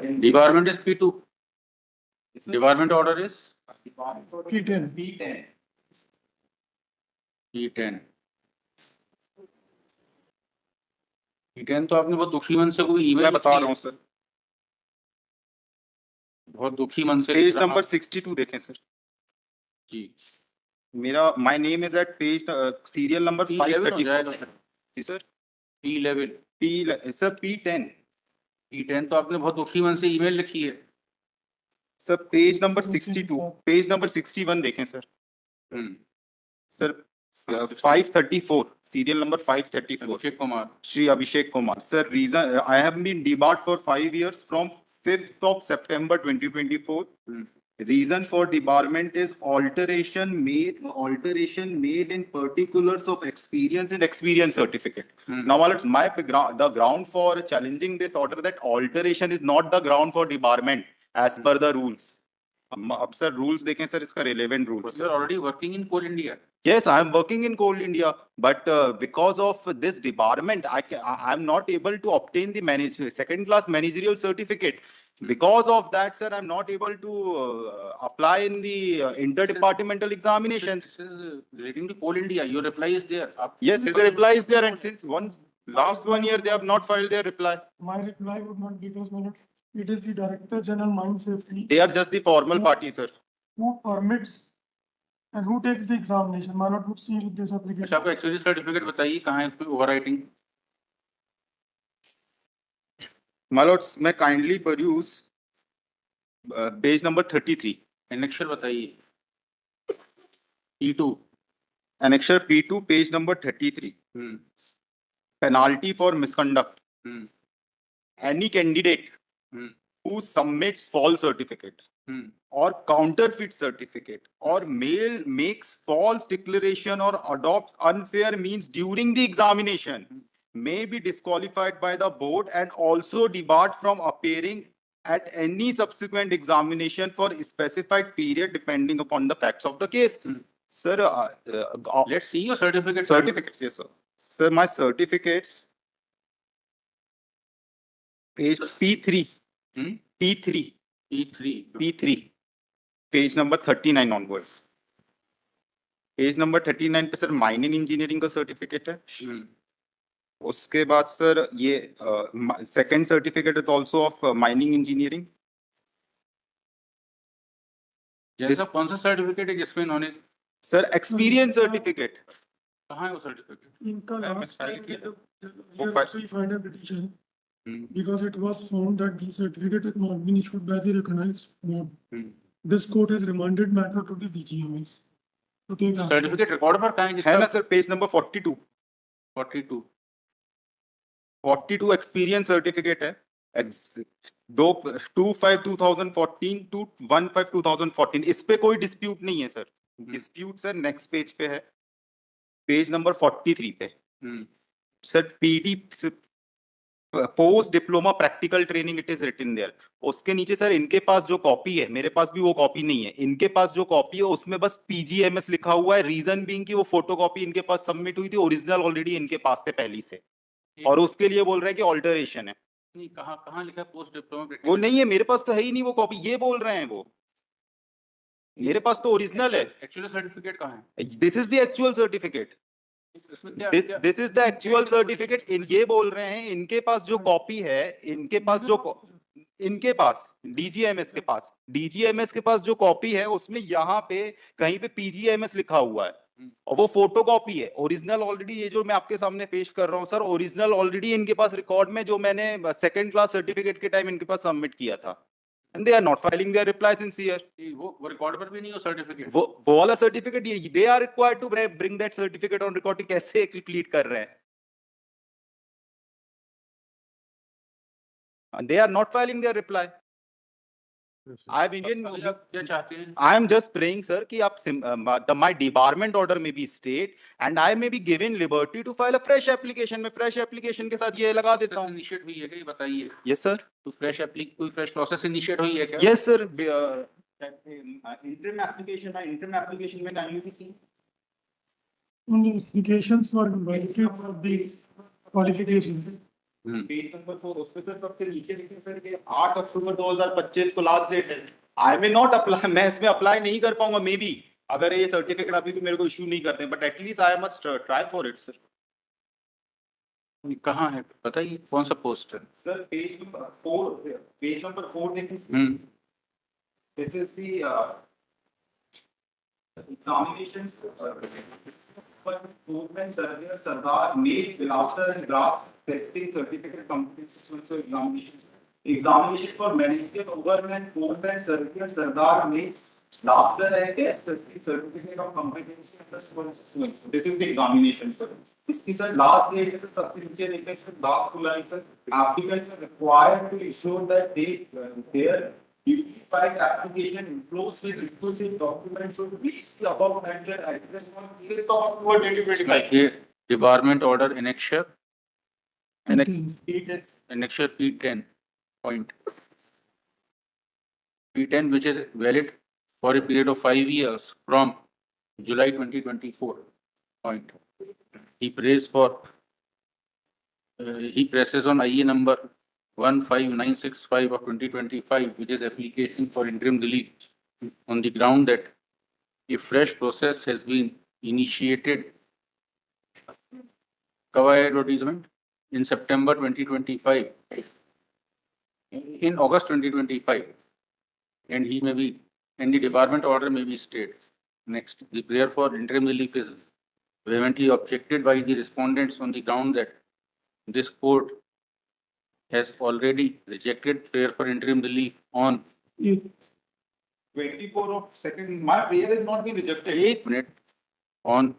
Debarment is P2. Debarment order is P10. P10. P10 तो आपने बहुत दुखी मन से कोई ईमेल मैं बता रहा हूँ सर, बहुत दुखी मन से पेज नंबर 62 देखें सर। जी, मेरा my name is at page serial number P11 हो 534। जाएगा सर। जी sir. P11 sir P10 P10 तो आपने बहुत दुखी मन से ईमेल लिखी है sir. Page number 62, page number 61 देखें sir. Sir 534 serial number 534। Abhishek Kumar, Shri Abhishek Kumar sir. Reason I have been debarred for 5 years from 5th of September 2024. Reason for debarment is alteration made in particulars of experience in experience certificate. Now, it's the ground for challenging this order that alteration is not the ground for debarment as per the rules. अब sir rules देखें sir, इसका relevant rules. you are already working in Coal India. Yes, I am working in Coal India, but because of this debarment, I am not able to obtain the second class managerial certificate. Because of that, sir, I am not able to apply in the interdepartmental examinations. This is relating to Coal India. Your reply is there. Yes, his reply is there, and since last 1 year they have not filed their reply. My reply would not, because it is the Director General Mine Safety They are just the formal party, sir. who permits and who takes the examination. My lord would see with this application. अच्छा, आपका experience certificate बताइए कहाँ है इसमें overwriting? My lords, मैं kindly peruse page number 33. एनेक्शल बताइए। P2. Annexure P2, page number 33. Penalty for misconduct. Any candidate who submits false certificate or counterfeit certificate or makes false declaration or adopts unfair means during the examination may be disqualified by the board and also debarred from appearing at any subsequent examination for a specified period depending upon the facts of the case. Sir, Let's see your certificate. certificates, yes sir. Sir, my certificates, page P3, P3, P3. P3, page number 39 onwards. Page number 39 पे sir mining engineering का certificate है। उसके बाद sir ये second certificate is also of mining engineering. जैसा कौन सा certificate है जिसमें इन्होंने सर एक्सपीरियंस सर्टिफिकेट कहाँ है वो सर्टिफिकेट? इनका लास्ट फाइल टाइम किया वो file petition because it was found that the certificate has not been issued by the recognized board. This court has remanded matter to the DGMS. Okay, certificate record पर कहाँ है ना sir? Page number 42 experience certificate है। 2/5/2014 to 1/5/2014। इस पे कोई dispute नहीं है sir. Dispute sir next page पे है, पेज नंबर 43 पे। Sir PD post diploma practical training it is written there. उसके नीचे सर इनके पास जो कॉपी है, मेरे पास भी वो कॉपी नहीं है, इनके पास जो कॉपी है उसमें बस पीजीएमएस लिखा हुआ है। रीजन बीइंग कि वो फोटोकॉपी इनके पास सबमिट हुई थी, ओरिजिनल ऑलरेडी इनके पास थे पहले से, और उसके लिए बोल रहे हैं कि ऑल्टरेशन है। नहीं, कहाँ लिखा है पोस्ट डिप्लोमा? वो नहीं है, मेरे पास तो है ही नहीं वो कॉपी। ये बोल रहे हैं वो, मेरे पास तो ओरिजिनल है। एक्चुअल सर्टिफिकेट कहाँ है? This is the actual certificate. This is the actual certificate. ये बोल रहे हैं इनके पास जो कॉपी है, इनके पास डीजीएमएस के पास जो कॉपी है उसमें यहाँ पे कहीं पे पीजीएमएस लिखा हुआ है और वो फोटो कॉपी है। ओरिजिनल ऑलरेडी ये जो मैं आपके सामने पेश कर रहा हूँ सर, ओरिजिनल ऑलरेडी इनके पास रिकॉर्ड में जो मैंने सेकंड क्लास सर्टिफिकेट के टाइम इनके पास सबमिट किया था। And they are not filing their reply sincere. वो रिकॉर्ड पर भी नहीं हो सर्टिफिकेट। वो वाला certificate they are required to bring that certificate on record। कैसे प्लीट कर रहे हैं? They are not filing their reply. I am just praying sir कि आप my debarment order may be stayed and I may be given liberty to file a fresh application। मैं fresh application के साथ ये लगा देता हूँ। इनिशिएट हुई है क्या, ये बताइए? Yes sir। कोई फ्रेश प्रोसेस इनिशिएट हुई है क्या? Yes sir। interim application में kindly see applications for invalidity of the qualification page number 4 उसमें सर सबसे नीचे लिखे सर कि 8 अक्टूबर 2025 को लास्ट डेट है। आई मे नॉट अप्लाई, मैं इसमें अप्लाई नहीं कर पाऊंगा मे बी, अगर ये सर्टिफिकेट अभी भी मेरे को इशू नहीं करते, but at least I must try for it sir. कहाँ है बताइए, कौन सा पोस्ट है? Sir page number 4, page number 4 देखिए। This is the examinations movement surveyor Sardar made blaster and blast testing certificate competencies also examinations for managerial overman movement surveyor Sardar makes blaster and test testing certificate of competency plus one system. This is the examination sir. इसकी sir last date है सबसे नीचे देखिए sir, last two line sir, applicants are required to ensure that they their unified application enclosed with requisite documents should reach the above mentioned address on 8th of October 2025. ये department order annexure It annexure P10 point. P10 which is valid for a period of 5 years from July 2024 point. He presses on IE number 15965 of 2025, which is application for interim relief on the ground that a fresh process has been initiated. Cover advertisement in September 2025, in August 2025, and he may be, and the department order may be stayed. Next, the prayer for interim relief is vehemently objected by the respondents on the ground that this court has already rejected prayer for interim relief on 24 of second. My prayer has not been rejected. 8 minute on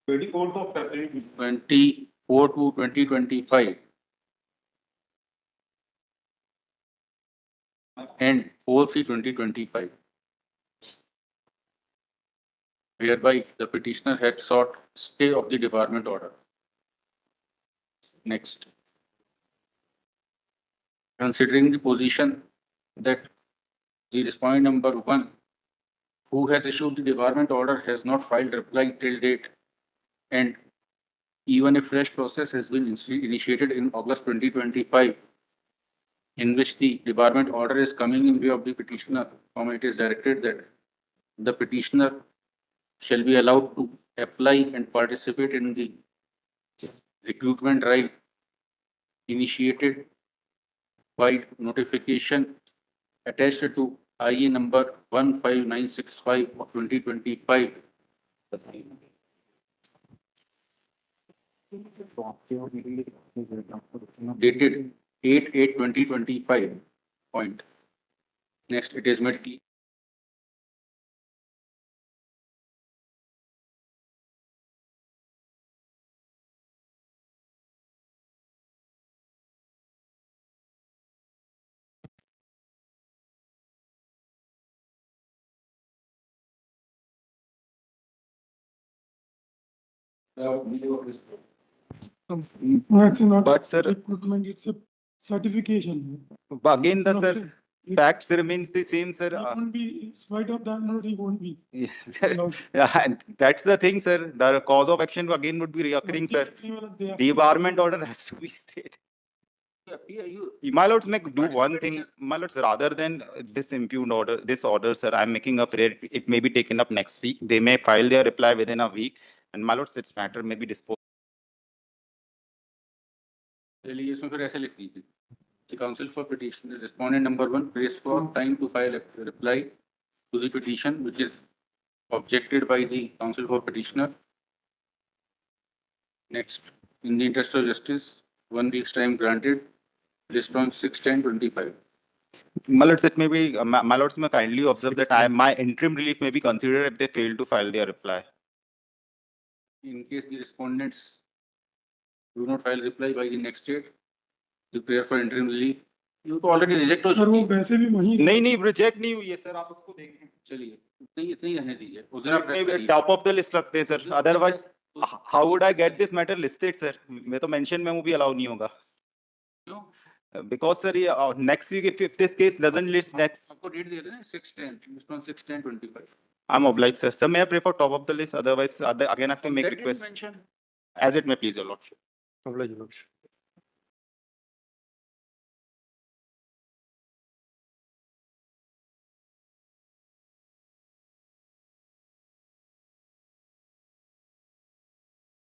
24th of February. 24 to 2025 and 4C 2025, whereby the petitioner had sought stay of the department order. Next, considering the position that the respondent number 1, who has issued the department order, has not filed reply till date, and even a fresh process has been initiated in August 2025, in which the department order is coming in view of the petitioner, it is directed that the petitioner shall be allowed to apply and participate in the recruitment drive initiated by notification attached to IE number 15965 of 2025. Dated 8/8/2025. Point. Next, it is made clear. No, it's not. But, sir- Recruitment, it's a certification. Again, the It's sir, not- facts remains the same, sir. It won't be, in spite of that, no, it won't be. Yeah, and that's the thing, sir. The cause of action again would be reoccurring, sir. They have- Debarment order has to be stayed. My lords, make do one thing, my lords, rather than this impugned order, this order, sir, I'm making a prayer. It may be taken up next week. They may file their reply within a week, and my lords, its matter may be disposed. चलिए इसमें फिर ऐसे लिख दीजिए, The counsel for petition, respondent number 1, prays for time to file a reply to the petition which is objected by the counsel for petitioner. Next, in the interest of justice, 1 week's time granted, list on 6/10/25. My lords, it may be, my lords may kindly observe that my interim relief may be considered if they fail to file their reply. In case the respondents do not file reply by the next date, the prayer for interim relief, you तो already reject हो sir वो चुकी है। वैसे भी वही नहीं, reject नहीं हुई है सर, आप उसको देखें। चलिए इतनी रहने दीजिए, उस दिन आप press करिए। टॉप ऑफ द लिस्ट रखते हैं sir, otherwise how would I get this matter listed, sir? मैं तो mention में वो भी allow नहीं होगा। क्यों? Because sir, next week if this case doesn't list next, आपको डेट दिया था ना 6/10, list on 6/10/25. I'm obliged, sir. Sir, may I pray for top of the list? Otherwise, again I have to make That didn't request mention. as it may please your lordship. Obliged, Your Lordship.